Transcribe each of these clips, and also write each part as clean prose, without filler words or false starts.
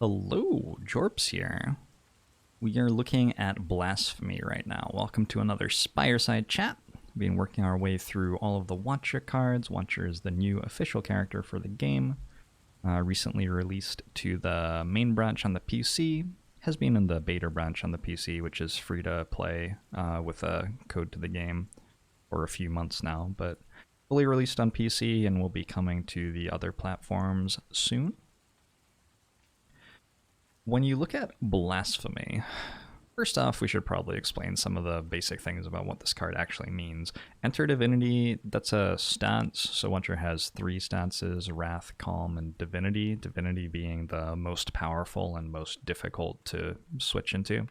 Hello, Jorbs here. We are looking at Blasphemy right now. Welcome to another Spireside chat. We've been working our way through all of the Watcher cards. Watcher is the new official character for the game. Recently released to the main branch on the PC. Has been in the beta branch on the PC, which is free to play with a code to the game for a few months now, but fully released on PC and will be coming to the other platforms soon. When you look at Blasphemy, first off, we should probably explain some of the basic things about what this card actually means. Enter Divinity, that's a stance. So Watcher has three stances: Wrath, Calm, and Divinity. Divinity being the most powerful and most difficult to switch into.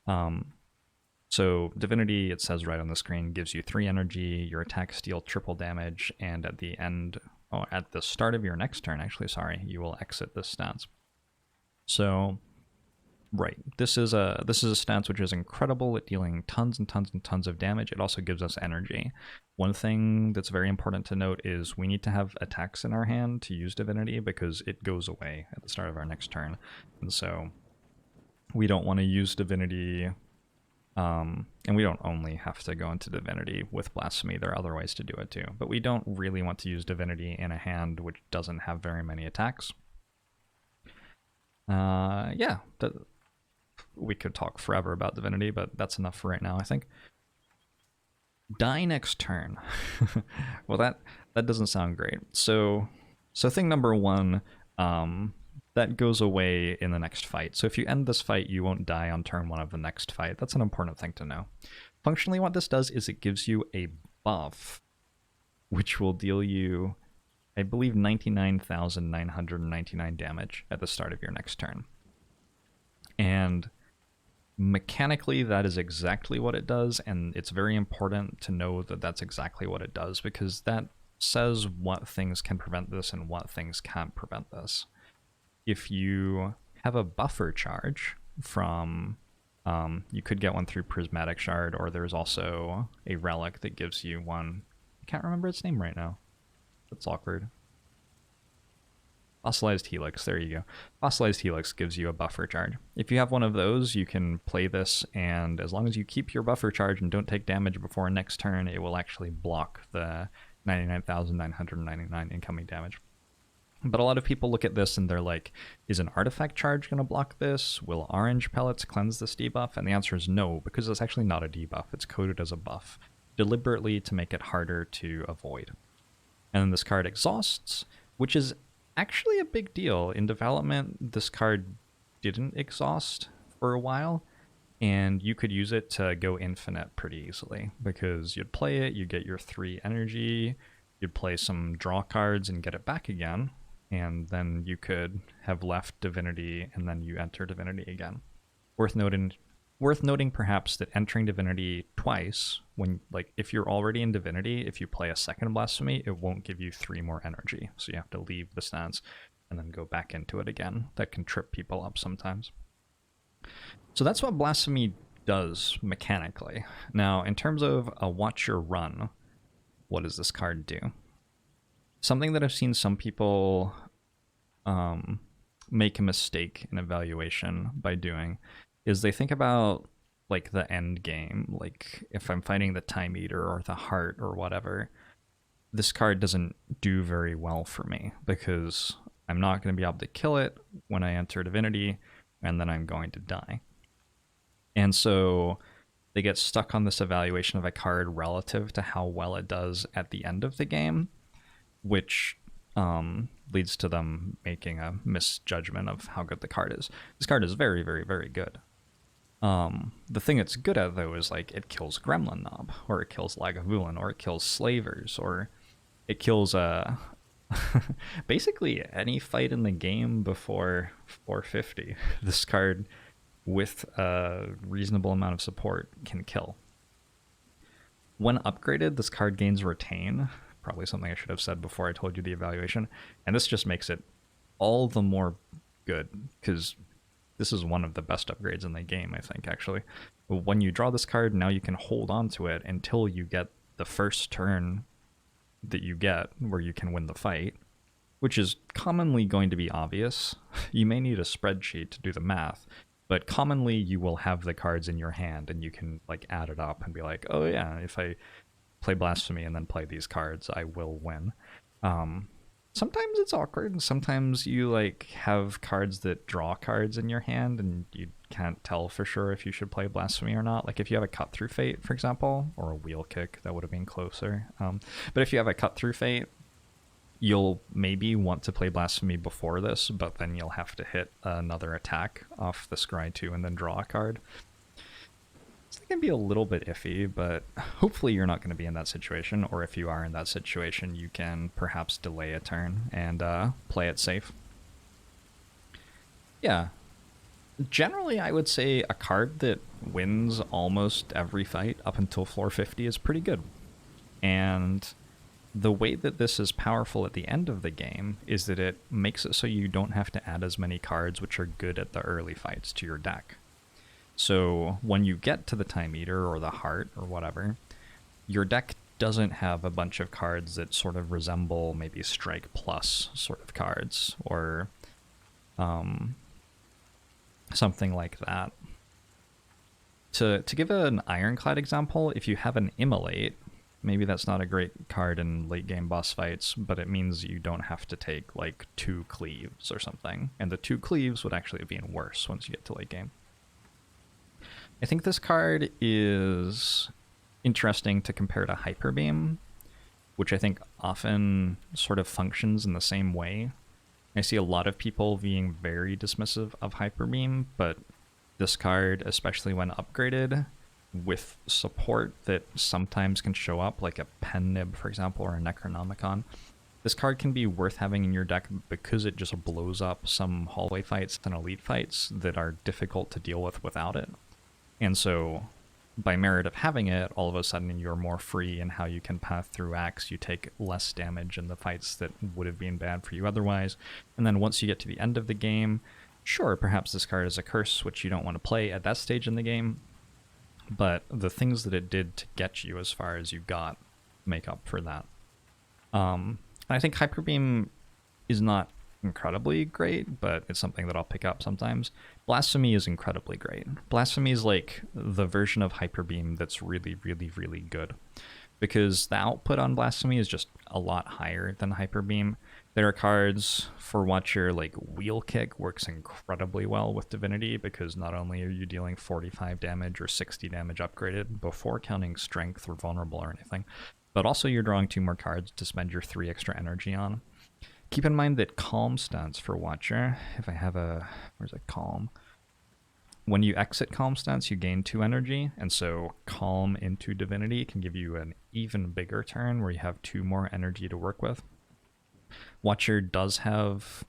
So Divinity, it says right on the screen, gives you 3 energy, your attacks deal triple damage, and at the start of your next turn, you will exit this stance. So, right, this is a stance which is incredible at dealing tons and tons and tons of damage. It also gives us energy. One thing that's very important to note is we need to have attacks in our hand to use Divinity because it goes away at the start of our next turn. And so we don't want to use Divinity, and we don't only have to go into Divinity with Blasphemy. There are other ways to do it too. But we don't really want to use Divinity in a hand which doesn't have very many attacks. We could talk forever about Divinity, but that's enough for right now, I think. Die next turn. Well, that doesn't sound great. So thing number one, that goes away in the next fight. So if you end this fight, you won't die on turn 1 of the next fight. That's an important thing to know. Functionally, what this does is it gives you a buff, which will deal you, I believe, 99,999 damage at the start of your next turn. And mechanically, that is exactly what it does, and it's very important to know that that's exactly what it does, because that says what things can prevent this and what things can't prevent this. If you have a buffer charge from, you could get one through Prismatic Shard, or there's also a relic that gives you one. I can't remember its name right now. That's awkward. Fossilized Helix, there you go. Fossilized Helix gives you a buffer charge. If you have one of those, you can play this, and as long as you keep your buffer charge and don't take damage before next turn, it will actually block the 99,999 incoming damage. But a lot of people look at this and they're like, is an artifact charge going to block this? Will orange pellets cleanse this debuff? And the answer is no, because it's actually not a debuff. It's coded as a buff, deliberately to make it harder to avoid. And then this card exhausts, which is actually a big deal. In development, this card didn't exhaust for a while, and you could use it to go infinite pretty easily, because you'd play it, you get your 3 energy, you'd play some draw cards and get it back again, and then you could have left Divinity, and then you enter Divinity again. Worth noting perhaps that entering Divinity twice, if you're already in Divinity, if you play a second Blasphemy, it won't give you 3 more energy. So you have to leave the stance and then go back into it again. That can trip people up sometimes. So that's what Blasphemy does mechanically. Now, in terms of a Watcher run, what does this card do? Something that I've seen some people make a mistake in evaluation by doing is they think about like the end game, like if I'm fighting the Time Eater or the Heart or whatever, this card doesn't do very well for me because I'm not going to be able to kill it when I enter Divinity, and then I'm going to die. And so they get stuck on this evaluation of a card relative to how well it does at the end of the game, which leads to them making a misjudgment of how good the card is. This card is very, very, very good. The thing it's good at, though, is like it kills Gremlin Knob, or it kills Lagavulin, or it kills Slavers, or it kills basically any fight in the game before 450. This card, with a reasonable amount of support, can kill. When upgraded, this card gains Retain, probably something I should have said before I told you the evaluation, and this just makes it all the more good, because this is one of the best upgrades in the game, I think, actually. When you draw this card, now you can hold on to it until you get the first turn that you get where you can win the fight, which is commonly going to be obvious. You may need a spreadsheet to do the math, but commonly you will have the cards in your hand and you can like add it up and be like, oh yeah, if I play Blasphemy and then play these cards, I will win. Sometimes it's awkward, and sometimes you like have cards that draw cards in your hand and you can't tell for sure if you should play Blasphemy or not. Like if you have a Cut Through Fate, for example, or a Wheel Kick, that would have been closer. But if you have a Cut Through Fate, you'll maybe want to play Blasphemy before this, but then you'll have to hit another attack off the Scry 2 and then draw a card. So it can be a little bit iffy, but hopefully you're not going to be in that situation, or if you are in that situation, you can perhaps delay a turn and play it safe. Yeah. Generally, I would say a card that wins almost every fight up until floor 50 is pretty good. And the way that this is powerful at the end of the game is that it makes it so you don't have to add as many cards which are good at the early fights to your deck. So when you get to the Time Eater or the Heart or whatever, your deck doesn't have a bunch of cards that sort of resemble maybe Strike Plus sort of cards, or something like that. To give an Ironclad example, if you have an Immolate, maybe that's not a great card in late game boss fights, but it means you don't have to take like 2 Cleaves or something. And the 2 Cleaves would actually be worse once you get to late game. I think this card is interesting to compare to Hyper Beam, which I think often sort of functions in the same way. I see a lot of people being very dismissive of Hyper Beam, but this card, especially when upgraded, with support that sometimes can show up, like a Pen Nib, for example, or a Necronomicon. This card can be worth having in your deck because it just blows up some hallway fights and elite fights that are difficult to deal with without it. And so, by merit of having it, all of a sudden you're more free in how you can path through acts. You take less damage in the fights that would have been bad for you otherwise. And then once you get to the end of the game, sure, perhaps this card is a curse, which you don't want to play at that stage in the game, but the things that it did to get you as far as you got make up for that. I think Hyper Beam is not incredibly great, but it's something that I'll pick up sometimes. Blasphemy is incredibly great. Blasphemy is like the version of Hyper Beam that's really, really, really good, because the output on Blasphemy is just a lot higher than Hyper Beam. There are cards for Watcher, like Wheel Kick works incredibly well with Divinity, because not only are you dealing 45 damage or 60 damage upgraded before counting strength or vulnerable or anything, but also you're drawing 2 more cards to spend your 3 extra energy on. Keep in mind that Calm stance for Watcher, if I have a, where's it, Calm? When you exit Calm stance, you gain 2 energy, and so Calm into Divinity can give you an even bigger turn where you have 2 more energy to work with. Watcher does have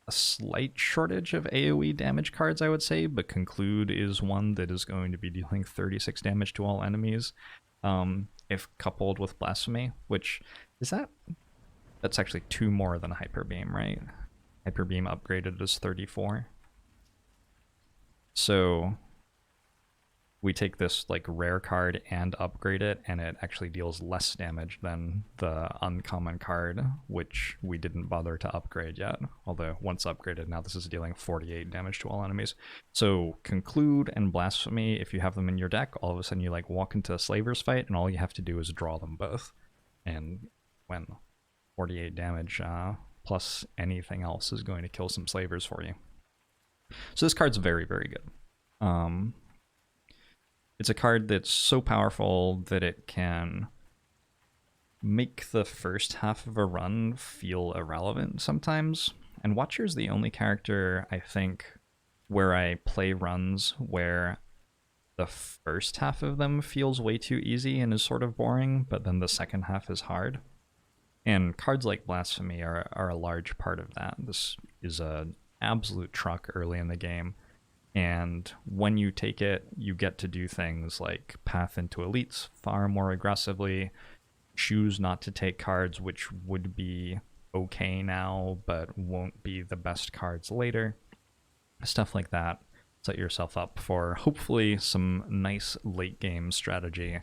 a slight shortage of AoE damage cards, I would say, but Conclude is one that is going to be dealing 36 damage to all enemies, if coupled with Blasphemy, which is that's actually 2 more than Hyper Beam, right? Hyper Beam upgraded is 34. So we take this like rare card and upgrade it, and it actually deals less damage than the uncommon card, which we didn't bother to upgrade yet. Although once upgraded, now this is dealing 48 damage to all enemies. So Conclude and Blasphemy, if you have them in your deck, all of a sudden you like walk into a Slavers fight, and all you have to do is draw them both and win. 48 damage plus anything else is going to kill some Slavers for you. So this card's very, very good. It's a card that's so powerful that it can make the first half of a run feel irrelevant sometimes. And Watcher's the only character, I think, where I play runs where the first half of them feels way too easy and is sort of boring, but then the second half is hard. And cards like Blasphemy are a large part of that. This is an absolute truck early in the game. And when you take it, you get to do things like path into elites far more aggressively, choose not to take cards which would be okay now, but won't be the best cards later. Stuff like that. Set yourself up for hopefully some nice late game strategy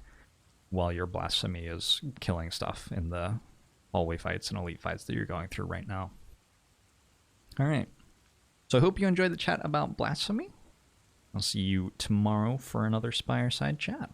while your Blasphemy is killing stuff in the hallway fights and elite fights that you're going through right now. All right. So I hope you enjoyed the chat about blasphemy. I'll see you tomorrow for another Spire side chat.